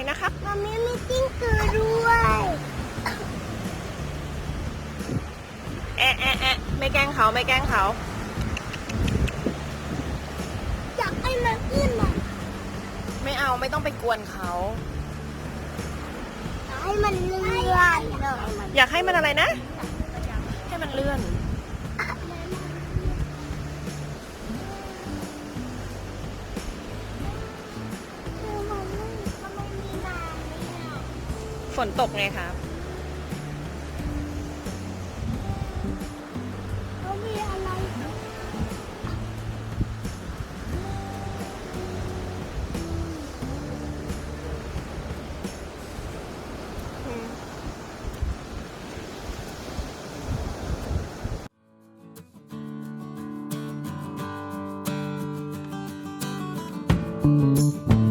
นะครับมันไม่มีจิ้งกือด้วยแอะแอะแอะไม่แกล้งเขาไม่แกล้งเขาอยากให้มันขึ้นอ่ะไม่เอาไม่ต้องไปกวนเขา อยากให้มันเลื่อนเลย อยากให้มันอะไรนะ ให้มันเลื่อนฝนตกไงครับเขามีอะไรอืม